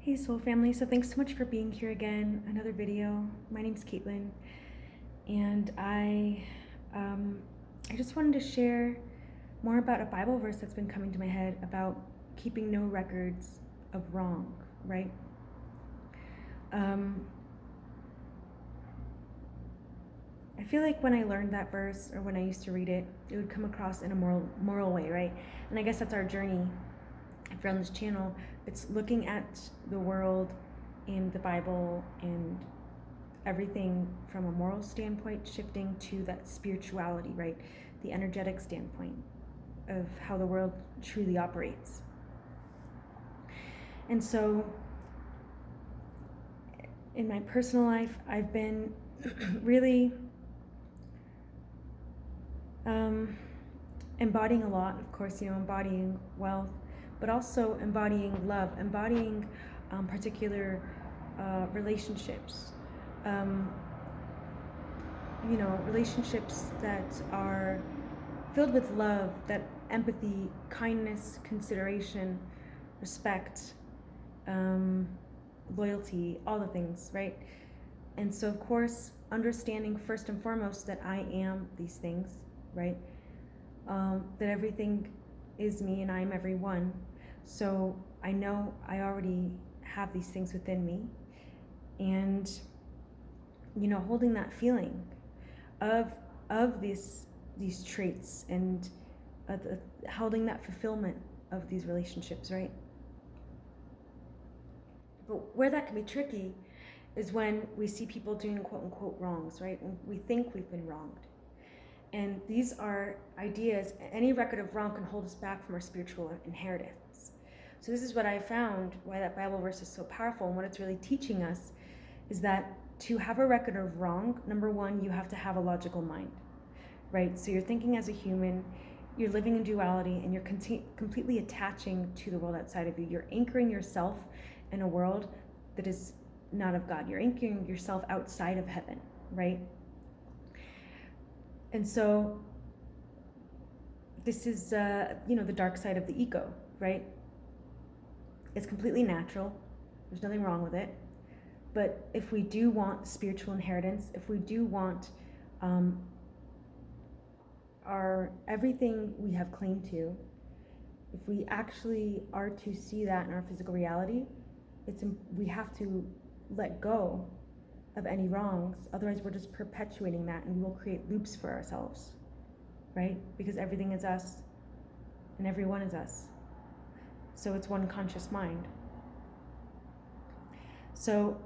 Hey Soul Family, so thanks so much for being here again, another video. My name's Caitlin, and I just wanted to share more about a Bible verse that's been coming to my head about keeping no records of wrong, right? I feel like when I learned that verse, or when I used to read it, it would come across in a moral way, right? And I guess that's our journey. If you're on this channel, it's looking at the world and the Bible and everything from a moral standpoint, shifting to that spirituality, right? The energetic standpoint of how the world truly operates. And so in my personal life, I've been really embodying a lot, of course, embodying wealth, but also embodying love, embodying particular relationships. Relationships that are filled with love, that empathy, kindness, consideration, respect, loyalty, all the things, right? And so, of course, understanding first and foremost that I am these things, right? That everything is me and I am everyone. So I know I already have these things within me. And, holding that feeling of these traits and holding that fulfillment of these relationships, right? But where that can be tricky is when we see people doing quote unquote wrongs, right? When we think we've been wronged. And these are ideas, any record of wrong can hold us back from our spiritual inheritance. So this is what I found, why that Bible verse is so powerful, and what it's really teaching us is that to have a record of wrong, number one, you have to have a logical mind, right? So you're thinking as a human, you're living in duality, and you're completely attaching to the world outside of you. You're anchoring yourself in a world that is not of God. You're anchoring yourself outside of heaven, right? And so this is, the dark side of the ego, right? It's completely natural. There's nothing wrong with it. But if we do want spiritual inheritance, if we do want our everything we have claim to, if we actually are to see that in our physical reality, we have to let go of any wrongs. Otherwise, we're just perpetuating that, and we will create loops for ourselves, right? Because everything is us, and everyone is us. So it's one conscious mind. So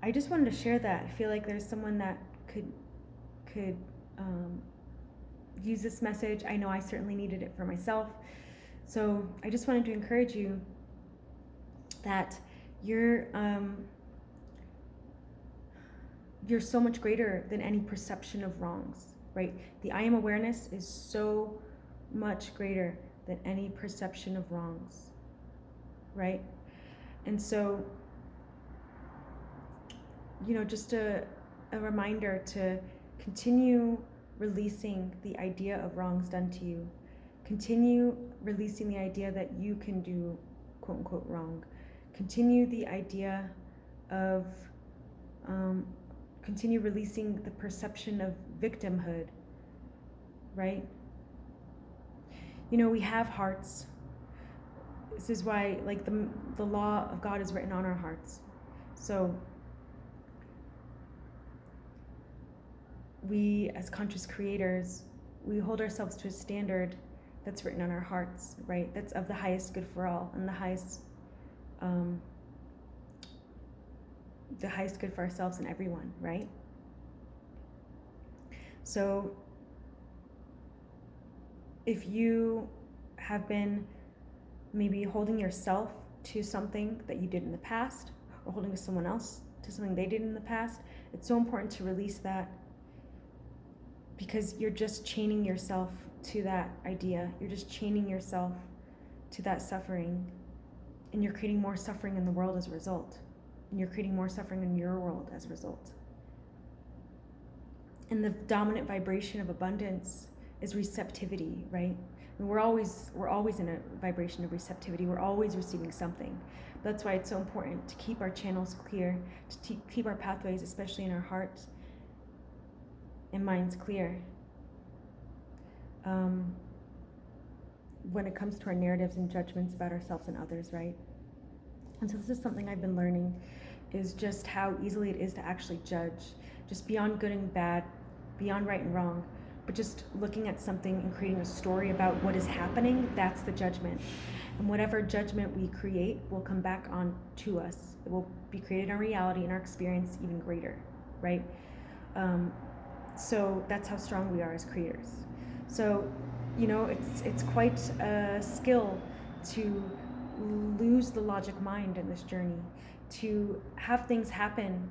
I just wanted to share that. I feel like there's someone that could use this message. I know I certainly needed it for myself. So I just wanted to encourage you that you're so much greater than any perception of wrongs, right? The I am awareness is so much greater than any perception of wrongs, right? And so, just a reminder to continue releasing the idea of wrongs done to you. Continue releasing the idea that you can do quote unquote wrong. Continue the idea of continue releasing the perception of victimhood, right? We have hearts. This is why, like, the law of God is written on our hearts. So we, as conscious creators, we hold ourselves to a standard that's written on our hearts, right? That's of the highest good for all, and the highest good for ourselves and everyone, right? So if you have been maybe holding yourself to something that you did in the past, or holding someone else to something they did in the past, it's so important to release that, because you're just chaining yourself to that idea. You're just chaining yourself to that suffering, and you're creating more suffering in the world as a result. And you're creating more suffering in your world as a result. And the dominant vibration of abundance is receptivity, right? And we're always in a vibration of receptivity. We're always receiving something. That's why it's so important to keep our channels clear, to keep our pathways, especially in our hearts and minds, clear. When it comes to our narratives and judgments about ourselves and others, right? And so this is something I've been learning, is just how easily it is to actually judge, just beyond good and bad, beyond right and wrong, but just looking at something and creating a story about what is happening, that's the judgment. And whatever judgment we create will come back on to us. It will be created in our reality and our experience even greater, right? So that's how strong we are as creators. So, it's quite a skill to lose the logic mind in this journey, to have things happen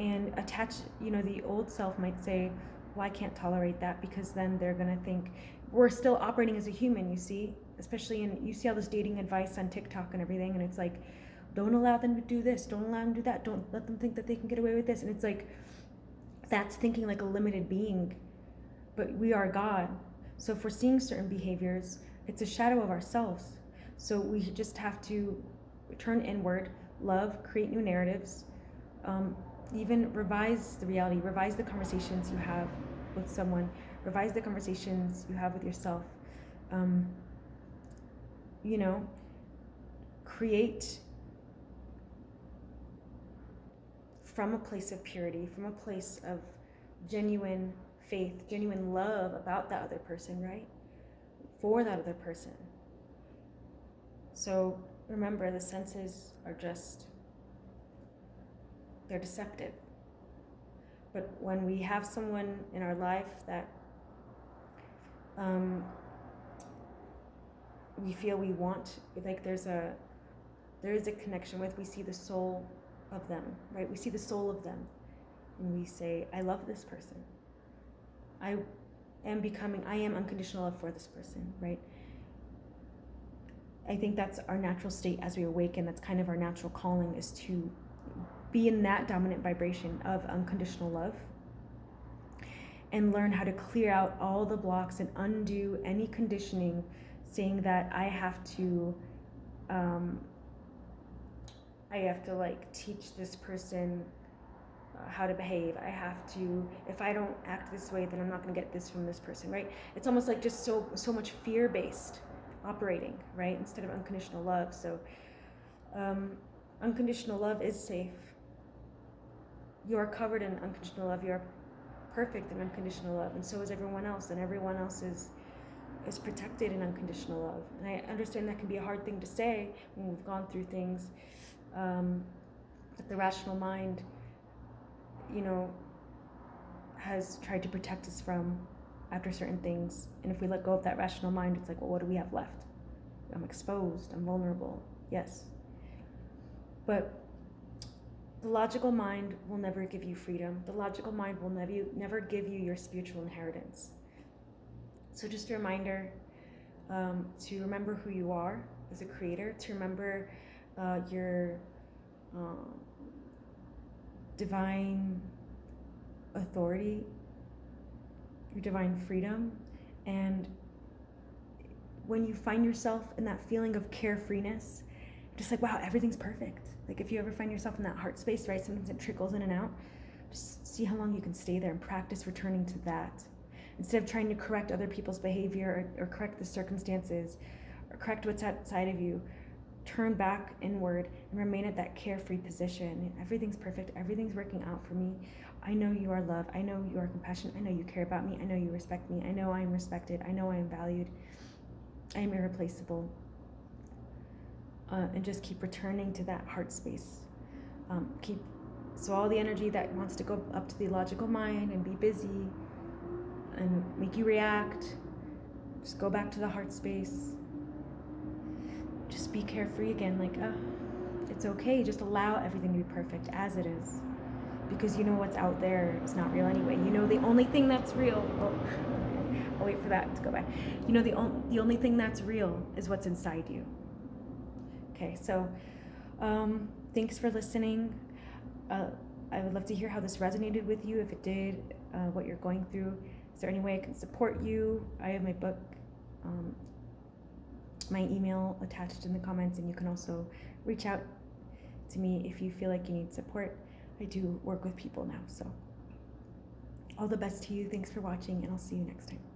and attach, the old self might say, well, I can't tolerate that, because then they're going to think we're still operating as a human, you see, especially you see all this dating advice on TikTok and everything, and it's like, don't allow them to do this, don't allow them to do that, don't let them think that they can get away with this. And it's like, that's thinking like a limited being, but we are God. So if we're seeing certain behaviors, it's a shadow of ourselves. So we just have to turn inward, love, create new narratives, even revise the reality, revise the conversations you have with someone, revise the conversations you have with yourself. Create from a place of purity, from a place of genuine faith, genuine love about that other person, right? For that other person. So remember, the senses are they're deceptive. But when we have someone in our life that we feel we want, like there is a connection with, we see the soul of them, right? We see the soul of them, and we say, I love this person. I am unconditional love for this person, right? I think that's our natural state as we awaken. That's kind of our natural calling, is to be in that dominant vibration of unconditional love and learn how to clear out all the blocks and undo any conditioning saying that I have to like teach this person how to behave. I have to, if I don't act this way, then I'm not going to get this from this person, right? It's almost like just so much fear-based operating, right? Instead of unconditional love. So unconditional love is safe. You are covered in unconditional love. You are perfect in unconditional love, and so is everyone else, and everyone else is protected in unconditional love. And I understand that can be a hard thing to say when we've gone through things that the rational mind, has tried to protect us from after certain things. And if we let go of that rational mind, it's like, well, what do we have left? I'm exposed, I'm vulnerable, yes. But the logical mind will never give you freedom. The logical mind will never give you your spiritual inheritance. So just a reminder to remember who you are as a creator, to remember your divine authority, your divine freedom. And when you find yourself in that feeling of carefreeness, just like, wow, everything's perfect. Like if you ever find yourself in that heart space, right, sometimes it trickles in and out, just see how long you can stay there and practice returning to that. Instead of trying to correct other people's behavior or correct the circumstances or correct what's outside of you, turn back inward and remain at that carefree position. Everything's perfect. Everything's working out for me. I know you are love. I know you are compassion. I know you care about me. I know you respect me. I know I am respected. I know I am valued. I am irreplaceable. And just keep returning to that heart space. So all the energy that wants to go up to the logical mind and be busy and make you react, just go back to the heart space. Just be carefree again, like, it's okay. Just allow everything to be perfect as it is. Because what's out there is not real anyway. The only thing that's real, I'll wait for that to go by. The only thing that's real is what's inside you. Okay, so thanks for listening. I would love to hear how this resonated with you. If it did, what you're going through. Is there any way I can support you? I have my book, my email attached in the comments, and you can also reach out to me if you feel like you need support. I do work with people now, so all the best to you. Thanks for watching, and I'll see you next time.